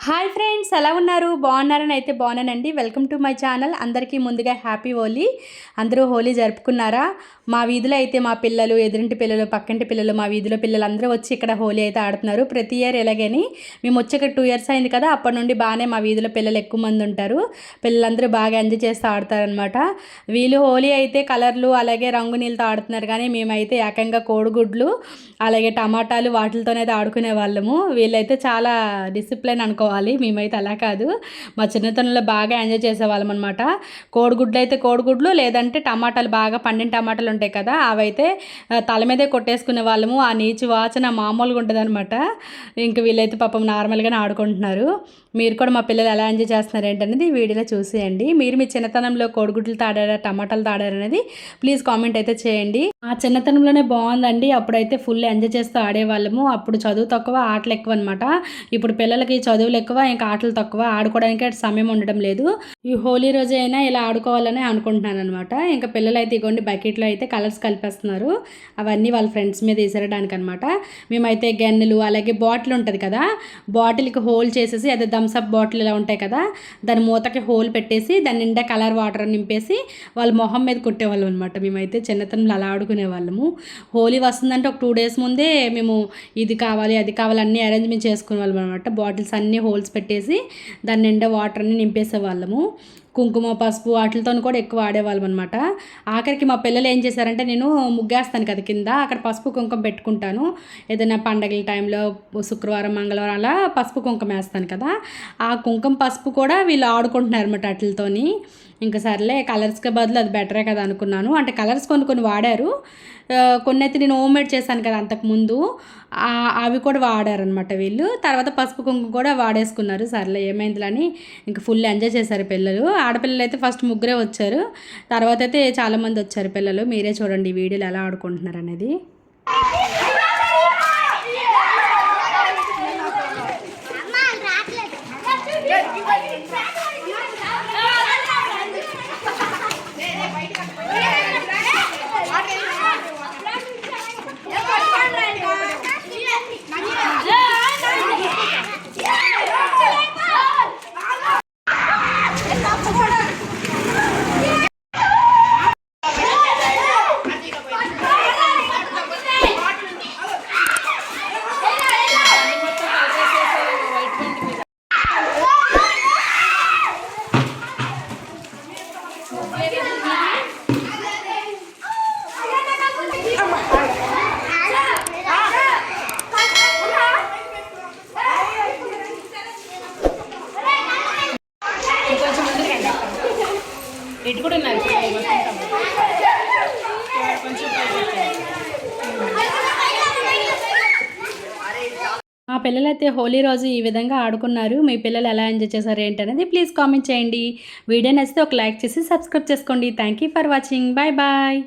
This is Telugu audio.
హాయ్ ఫ్రెండ్స్, ఎలా ఉన్నారు? బాగున్నారని అయితే బాగున్నానండి. Welcome to my channel. అందరికీ ముందుగా హ్యాపీ హోలీ. అందరూ హోలీ జరుపుకున్నారా? మా వీధిలో అయితే మా పిల్లలు, ఎదురింటి పిల్లలు, పక్కింటి పిల్లలు, మా వీధిలో పిల్లలు అందరూ వచ్చి ఇక్కడ హోలీ అయితే ఆడుతున్నారు. ప్రతి ఇయర్ ఎలాగని మేము వచ్చి ఇక్కడ 2 years అయింది కదా, అప్పటి నుండి బాగానే మా వీధిలో పిల్లలు ఎక్కువ మంది ఉంటారు. పిల్లలందరూ బాగా ఎంజాయ్ చేస్తూ ఆడతారనమాట. వీళ్ళు హోలీ అయితే కలర్లు అలాగే రంగు నీళ్ళతో ఆడుతున్నారు, కానీ మేమైతే ఏకంగా కోడిగుడ్లు అలాగే టమాటాలు వాటితోనైతే ఆడుకునే వాళ్ళము. వీళ్ళైతే చాలా డిసిప్లిన్ అనుకోవాలి, మేమైతే అలా కాదు. మా చిన్నతనంలో బాగా ఎంజాయ్ చేసేవాళ్ళం అనమాట. కోడిగుడ్లు అయితే కోడిగుడ్లు, లేదంటే టమాటాలు బాగా పండిన టమాటాలు ఉంటాయి కదా, అవైతే తల మీదే కొట్టేసుకునే వాళ్ళము. ఆ నీచు వాసన మామూలుగా ఉంటుంది అనమాట. ఇంక వీళ్ళైతే పాపం నార్మల్గానే ఆడుకుంటున్నారు. మీరు కూడా మా పిల్లలు ఎలా ఎంజాయ్ చేస్తున్నారు ఏంటనేది వీడియోలో చూసేయండి. మీరు మీ చిన్నతనంలో కోడిగుడ్లతో ఆడారా, టమాటాలతో ఆడారా అనేది ప్లీజ్ కామెంట్ అయితే చేయండి. ఆ చిన్నతనంలోనే బాగుందండి. అప్పుడైతే ఫుల్ ఎంజాయ్ చేస్తూ ఆడేవాళ్ళము. అప్పుడు చదువు తక్కువ, ఆటలు ఎక్కువ అనమాట. ఇప్పుడు పిల్లలకి చదువులు ఎక్కువ, ఇంకా ఆటలు తక్కువ, ఆడుకోవడానికి సమయం ఉండడం లేదు. ఈ హోలీ రోజు అయినా ఇలా ఆడుకోవాలని అనుకుంటున్నాను అనమాట. ఇంకా పిల్లలు అయితే ఇగోండి బకెట్లో అయితే కలర్స్ కలిపేస్తున్నారు. అవన్నీ వాళ్ళ ఫ్రెండ్స్ మీద వేసేయడానికి అనమాట. మేమైతే గెన్నెలు అలాగే బాటిల్ ఉంటుంది కదా, బాటిల్కి హోల్ చేసేసి, అదే థమ్స్అప్ బాటిల్ ఇలా ఉంటాయి కదా, దాని మూతకి హోల్ పెట్టేసి దాని నిండా కలర్ వాటర్ నింపేసి వాళ్ళ మొహం మీద కొట్టేవాళ్ళం అనమాట. మేమైతే చిన్నతనంలో అలా ఆడుకునే వాళ్ళము. హోలీ వస్తుందంటే ఒక 2 days ముందే మేము ఇది కావాలి అది కావాలి అన్నీ అరేంజ్మెంట్ చేసుకునే వాళ్ళం అనమాట. బాటిల్స్ అన్నీ హోల్స్ పెట్టేసి దాని నిండా వాటర్ అన్నీ నింపేసే వాళ్ళము. కుంకుమ పసుపు వాటితో కూడా ఎక్కువ ఆడేవాళ్ళం అనమాట. ఆఖరికి మా పిల్లలు ఏం చేశారంటే, నేను ముగ్గేస్తాను కదా కింద, అక్కడ పసుపు కుంకుమ పెట్టుకుంటాను. ఏదైనా పండగల టైంలో శుక్రవారం మంగళవారం అలా పసుపు కుంకుమ వేస్తాను కదా, ఆ కుంకుమ పసుపు కూడా వీళ్ళు ఆడుకుంటున్నారు అనమాట వాటితోని. ఇంకా సర్లే కలర్స్కి బదులు అది బెటరే కదా అనుకున్నాను. అంటే కలర్స్ కొన్ని వాడారు, కొన్ని అయితే నేను హోమ్ మేడ్ చేశాను కదా అంతకుముందు, అవి కూడా వాడారనమాట వీళ్ళు. తర్వాత పసుపు కుంకుమ కూడా వాడేసుకున్నారు. సర్లే ఏమైందిలని ఇంకా ఫుల్ ఎంజాయ్ చేశారు పిల్లలు. ఆడపిల్లలు అయితే ఫస్ట్ ముగ్గురే వచ్చారు, తర్వాత అయితే చాలామంది వచ్చారు పిల్లలు. మీరే చూడండి వీడియోలు ఎలా ఆడుకుంటున్నారు అనేది. ఇటు కూడా ఉన్నారు మా పిల్లలైతే హోలీ రోజు ఈ విధంగా ఆడుకున్నారు. మీ పిల్లలు ఎలా ఎంజాయ్ చేశారు ఏంటనేది ప్లీజ్ కామెంట్ చేయండి. వీడియో నచ్చితే ఒక లైక్ చేసి సబ్స్క్రైబ్ చేసుకోండి. Thank you for watching. Bye bye.